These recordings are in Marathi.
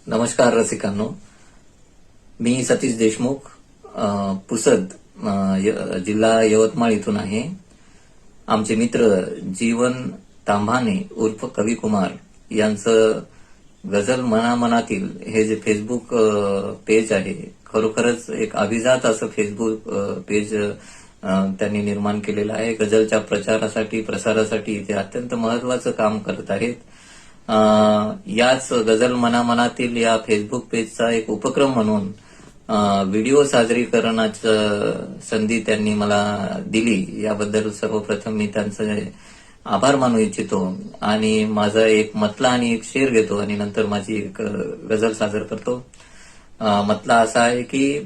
नमस्कार रसिकांनो, मी सतीश देशमुख पुसद जिल्हा यवतमाळ इथून आहे. आमचे मित्र जीवन तांभाने उर्फ कवी कुमार यांचं गझल मनामनातील हे जे फेसबुक पेज आहे, खरोखरच एक अभिजात असं फेसबुक पेज त्यांनी निर्माण केलेलं आहे. गझलच्या प्रचारासाठी प्रसारासाठी ते अत्यंत महत्वाचं काम करत आहेत. याच गझल मनामनातील या फेसबुक पेजचा एक उपक्रम म्हणून व्हिडिओ सादरीकरणाची संधी त्यांनी मला दिली. याबद्दल सर्वप्रथम मी त्यांचे आभार मानू इच्छितो आणि माझा एक मतला आणि एक शेर घेतो आणि नंतर माझी एक गझल सादर करतो. मतला असा आहे की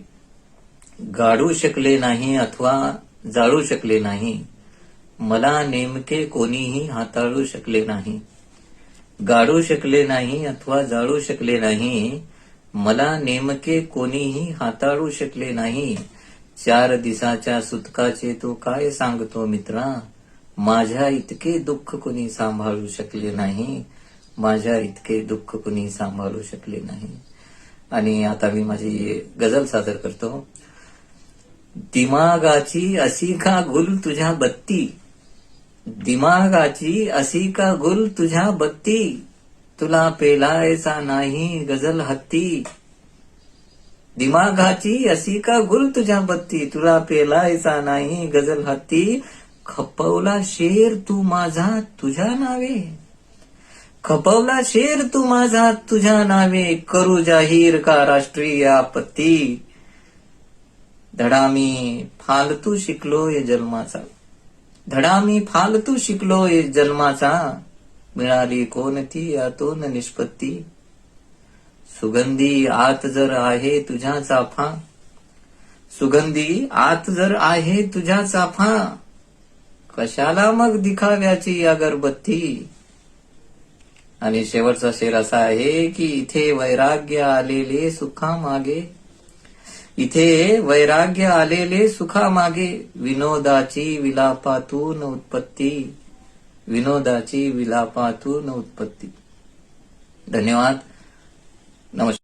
गाडू शकले नाही अथवा जाळू शकले नाही, मला नेमके कोणीही हाताळू शकले नाही. गाडू शकले नाही अथवा जाळू शकले नाही, मला नेमके कोणीही हाताळू शकले नाही. 4 दिवसाच्या सुतकाचे तो काय सांगतो मित्रा, माझ्या इतके दुःख कुणी सांभाळू शकले नाही, माझ्या इतके दुःख कुणी सांभाळू शकले नाही. आणि आता मी माझी गझल सादर करतो. दिमागाची अशी का गुल तुझ्या बत्ती, दिमागाची अशी का गुल तुझ्या बत्ती, तुला पेलायचा नाही गझल हत्ती. दिमागाची अशी का गुल तुझ्या बत्ती, तुला पेलायचा नाही गझल हत्ती. खपवला शेर तू माझा तुझ्या नावे, खपवला शेर तू माझा तुझ्या नावे, करू जाहीर का राष्ट्रीय आपत्ती. धडा मी फालतू शिकलोय जन्माचा, धडा मी फालतू शिकलोय जन्माचा, मिळाली कोणती यातून निष्पत्ती. सुगंधी आत जर आहे तुझ्या चाफा, सुगंधी आत जर आहे तुझ्या चाफा, कशाला मग दिखाव्याची अगरबत्ती. आणि शेवटचा शेर असा आहे की इथे वैराग्य आलेले सुखामागे, इथे वैराग्य आलेले सुखामागे, विनोदाची विलापातून उत्पत्ती, विनोदाची विलापातून उत्पत्ती. धन्यवाद. नमस्कार.